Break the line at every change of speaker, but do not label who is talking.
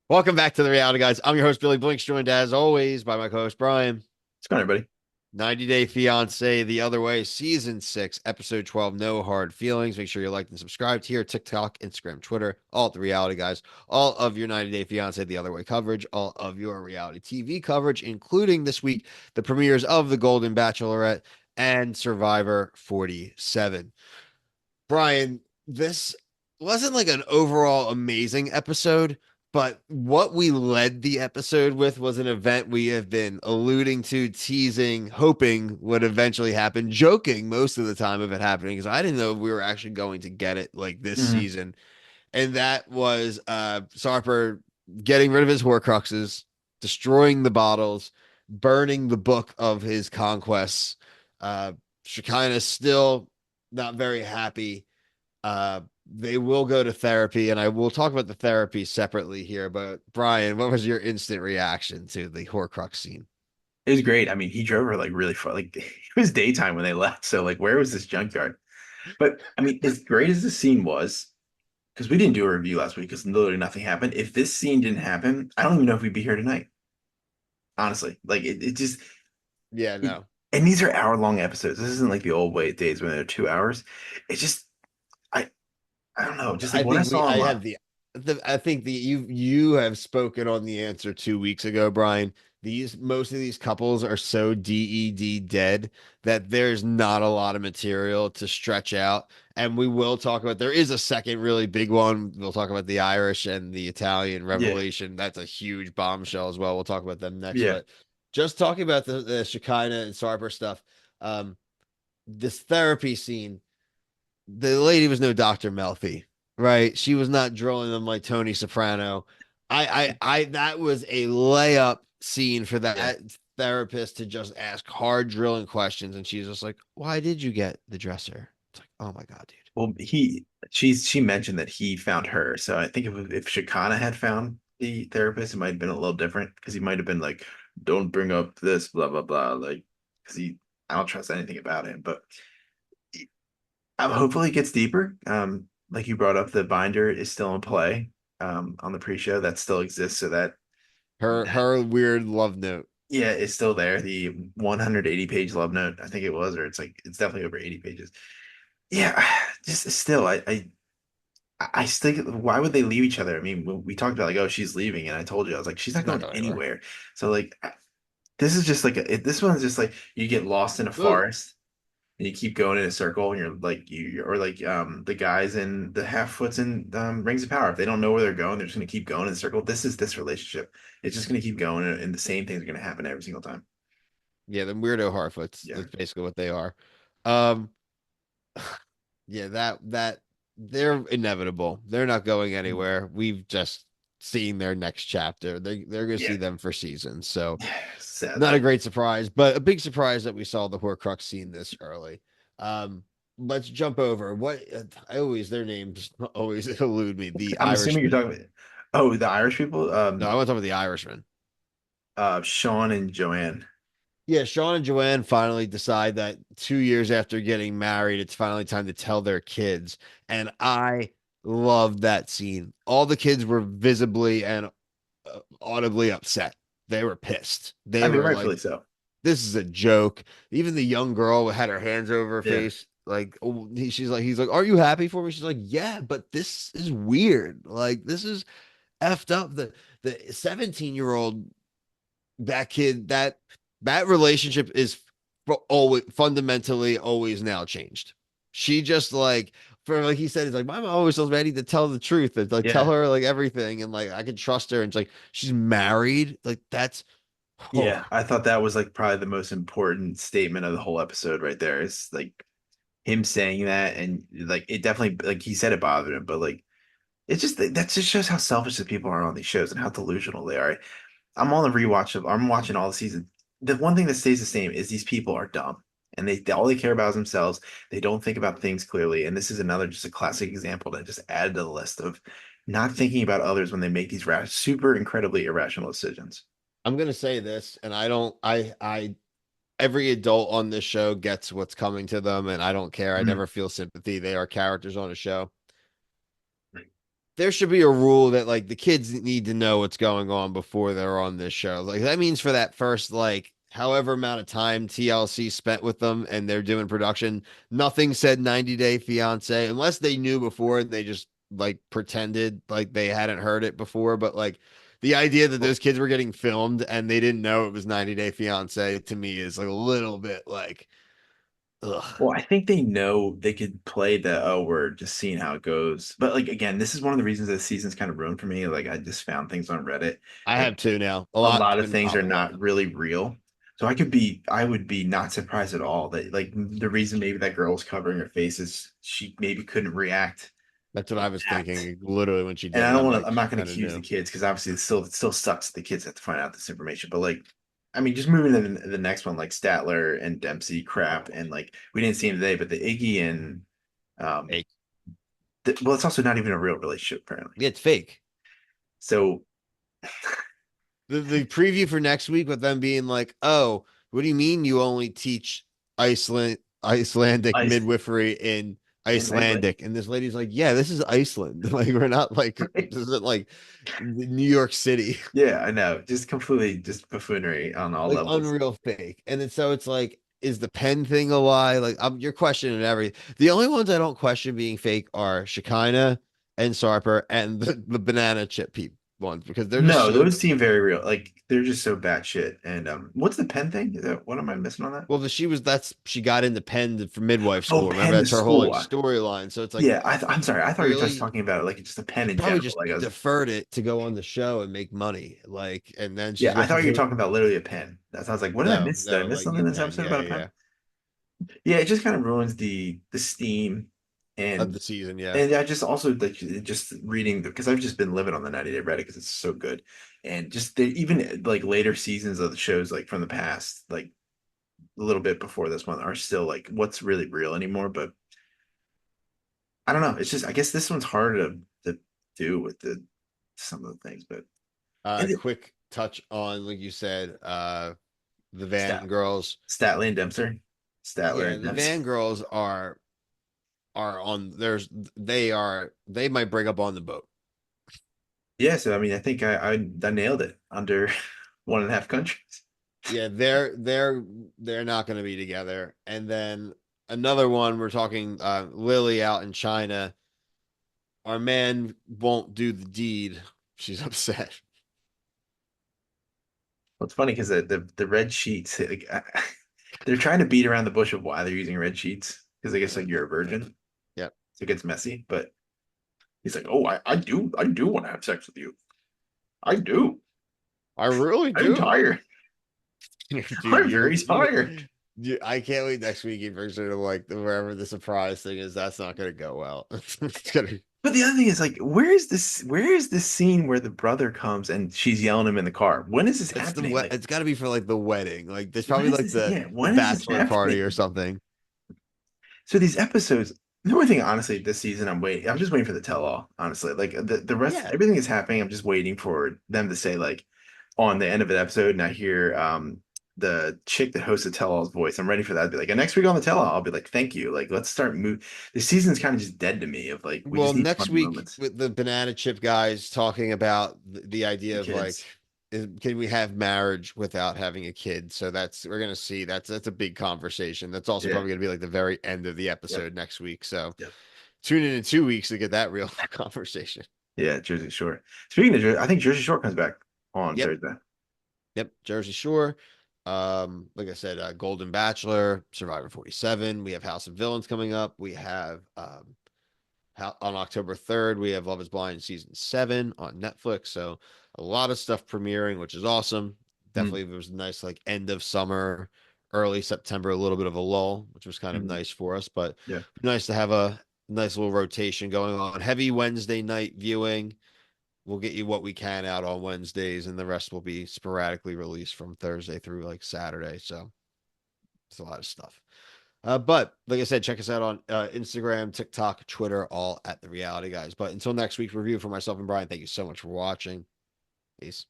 Welcome back to the Reality Guys. I'm your host, Billy Blinks, joined as always by my co-host, Brian.
What's going on, everybody?
90 Day Fiancé, The Other Way, Season 6, Episode 12, No Hard Feelings. Make sure you like and subscribe to here, TikTok, Instagram, Twitter, all at the Reality Guys. All of your 90 Day Fiancé, The Other Way coverage, all of your reality TV coverage, including this week, the premieres of The Golden Bachelorette and Survivor 47. Brian, this wasn't like an overall amazing episode, but what we led the episode with was an event we have been alluding to, teasing, hoping would eventually happen, joking most of the time of it happening because I didn't know if we were actually going to get it like this
hmm
season. And that was Sarper getting rid of his Horcruxes, destroying the bottles, burning the book of his conquests. Shekinah still not very happy. They will go to therapy, and I will talk about the therapy separately here. But Brian, what was your instant reaction to the Horcrux scene?
It was great. I mean, he drove her like really far. Like it was daytime when they left. So like, where was this junkyard? But I mean, as great as the scene was, because we didn't do a review last week because literally nothing happened. If this scene didn't happen, I don't even know if we'd be here tonight. Honestly, like it just
Yeah,
it,
no,
and these are hour-long episodes. This isn't like the old way days when they're 2 hours. It just I I don't know. Just like
I
what I
think we,
saw
I
online.
have I think you have spoken on the answer 2 weeks ago, Brian. Most of these couples are so dead dead that there's not a lot of material to stretch out. And we will talk about there is a second really big one. We'll talk about the Irish and the Italian
Yeah,
revelation. That's a huge bombshell as well. We'll talk about them next.
yeah.
But just talking about the Shekinah and Sarper stuff, um, this therapy scene, the lady was no Dr. Melfi, right? She was not drilling them like Tony Soprano. That was a layup scene for
Yeah.
that therapist to just ask hard drilling questions. And she's just like, why did you get the dresser? It's like, oh my God, dude.
Well, she mentioned that he found her. So I think if Shakana had found the therapist, it might have been a little different because he might have been like, "Don't bring up this, blah blah blah," like because I don't trust anything about him. But hopefully it gets deeper. Like you brought up, the binder is still in play. On the pre-show that still exists, so that
Her weird love note.
yeah, it's still there. The 180-page love note, I think it was, or it's definitely over 80 pages. Yeah, just still, I still, why would they leave each other? I mean, we talked about like, oh, she's leaving, and I told you, I was like, she's not
She's not
going
going anywhere.
anywhere. So like, this is just like this one's just like you get lost in a
Ugh.
forest and you keep going in a circle, and you're like or like the guys in the half foots in Rings of Power. If they don't know where they're going, they're just gonna keep going in a circle. This is this relationship. It's just gonna keep going, and the same things are gonna happen every single time.
Yeah, the weirdo Harfoots.
Yeah,
That's basically what they are. Um, yeah, that they're inevitable. They're not going anywhere. We've just seen their next chapter. They're gonna
yeah.
see them for seasons. So not a
Sadly,
great surprise, but a big surprise that we saw the Horcrux scene this early. Um, let's jump over what I always their names always elude me. The
I'm assuming you're
Irishman.
talking about. Oh, the Irish people.
No, I want to talk about the Irishman.
Sean and Joanne.
Yeah, Sean and Joanne finally decide that 2 years after getting married, it's finally time to tell their kids. And I loved that scene. All the kids were visibly and audibly upset. They were pissed.
I
They
mean,
were like,
rightfully so.
this is a joke. Even the young girl had her hands over her
Yeah.
face. Like, oh, he's like, are you happy for me? She's like, yeah, but this is weird. Like, this is effed up. The 17-year-old that kid that relationship is always fundamentally always now changed. She just like for like he said, he's like my mom always tells me I need to tell the truth and like tell
Yeah.
her like everything and like I can trust her and it's like she's married like that's oh
Yeah. I thought that was like probably the most important statement of the whole episode right there. Is like him saying that, and like it definitely, like he said, it bothered him, but like it just that just shows how selfish the people are on these shows and how delusional they are. I'm on the rewatch of I'm watching all the season. The one thing that stays the same is these people are dumb, and they all they care about is themselves. They don't think about things clearly, and this is another just a classic example that just added to the list of not thinking about others when they make these super incredibly irrational decisions.
I'm gonna say this and I don't I every adult on this show gets what's coming to them and I don't care. I
Mhm.
never feel sympathy. They are characters on a show. there should be a rule that like the kids need to know what's going on before they're on this show. Like that means for that first like however amount of time TLC spent with them and they're doing production, nothing said 90 Day Fiance unless they knew before and they just like pretended like they hadn't heard it before. But like the idea that
Well,
those kids were getting filmed and they didn't know it was 90 Day Fiance to me is like a little bit like ugh.
well, I think they know they could play the oh, we're just seeing how it goes. But like again, this is one of the reasons this season's kind of ruined for me. Like I just found things on Reddit.
I
Like
have two now. A
a
lot's
lot of
been
things are
popping up.
not really real. So I would be not surprised at all that like the reason maybe that girl was covering her face is she maybe couldn't react
That's what
and
I was
act.
thinking literally when she
And
did
I
it.
don't
I'm
want to.
like,
I'm
she
not going to
kind of
accuse the
knew.
kids because obviously it still sucks that the kids have to find out this information. But like, I mean, just moving to the next one, like Statler and Dempsey crap, and like we didn't see him today, but the Iggy and um,
Fake.
well, it's also not even a real relationship apparently.
It's fake.
So
The preview for next week with them being like, "Oh, what do you mean you only teach Icelandic
ice
midwifery in
in Iceland,
Icelandic?" And this lady's like, "Yeah, this is Iceland. Like we're not like
right?
this isn't like New York City."
Yeah, I know, just completely just buffoonery on all
Like
levels.
unreal fake. And then so it's like, is the pen thing a lie? Like you're questioning everything. The only ones I don't question being fake are Shekinah and Sarper and the banana chip ones because they're just
No,
so
those seem very real. Like they're just so batshit. And what's the pen thing? Is that what am I missing on that?
well. She got into Penn for midwife
Oh,
school. Remember
pen the
that's her whole like
school.
storyline. So it's like
Yeah, I'm sorry. I thought you were just
really,
talking about it like just a pen
she
in
probably
general.
just
Like I was,
deferred it to go on the show and make money. Like, and then
yeah,
she's
I
going to
thought you were
do
talking about literally a pen. That sounds like, what did I
no,
miss? Did I
no,
miss
like
something
a
in this
pen.
episode
Yeah,
about a
yeah,
pen?
yeah.
Yeah, it just kind of ruins the steam,
Of
and
the season. Yeah.
and I just also like just reading because I've just been living on the 90 Day Reddit because it's so good, and just even like later seasons of the shows like from the past, like a little bit before this one, are still like what's really real anymore. But I don't know. It's just I guess this one's harder to do with the some of the things, but and it,
Quick touch on, like you said, the Van
Stat
girls.
Statler and Dempster, Statler
Yeah,
and
the
Dempster.
Van girls are on there's they might bring up on the boat.
Yeah, so I mean, I think I nailed it under 1.5 countries.
Yeah, they're not going to be together. And then another one we're talking Lily out in China. Our man won't do the deed. She's upset.
Well, it's funny because the red sheets, like, they're trying to beat around the bush of why they're using red sheets because I guess like you're a virgin,
Yep.
so it gets messy. But he's like, oh, I do want to have sex with you. I do.
I really
I'm
do.
tired.
Dude,
I'm very tired.
I can't wait next week. He brings her to like wherever the surprise thing is. That's not going to go well. It's gonna.
But the other thing is like, where is this? Where is this scene where the brother comes and she's yelling him in the car? When is this
It's the
happening? Like,
it's got to be for like the wedding. Like there's
when
probably
is
like
this? Yeah,
the
when is this
bachelor party or
happening?
something.
So these episodes, the only thing honestly this season I'm waiting. I'm just waiting for the tell all. Honestly, like the rest,
Yeah.
everything is happening. I'm just waiting for them to say like on the end of an episode, and I hear the chick that hosts the tell all's voice. I'm ready for that. I'd be like, and next week on the tell all, I'll be like, thank you. Like, let's start move. The season's kind of just dead to me. Of like, we
Well,
just need
next
funny
week
moments.
with the banana chip guys talking about the
The
idea of like,
kids,
can we have marriage without having a kid? So that's we're gonna see. That's a big conversation. That's also
yeah,
probably gonna be like the very end of the
yep,
episode next week. So
yep,
tune in 2 weeks to get that real conversation.
yeah. Jersey Shore. Speaking of Jersey, I think Jersey Shore comes back on
Yep.
Thursday.
Yep, Jersey Shore. Like I said, Golden Bachelor, Survivor 47. We have House of Villains coming up. We have on October 3rd, we have Love is Blind season 7 on Netflix. So a lot of stuff premiering, which is awesome.
Mm,
Definitely it was a nice like end of summer, early September, a little bit of a lull, which was kind of
mm,
nice for us, but
yeah.
nice to have a nice little rotation going on. Heavy Wednesday night viewing. We'll get you what we can out on Wednesdays, and the rest will be sporadically released from Thursday through like Saturday. So it's a lot of stuff. But like I said, check us out on Instagram, TikTok, Twitter, all at the Reality Guys. But until next week's review for myself and Brian, thank you so much for watching. Peace.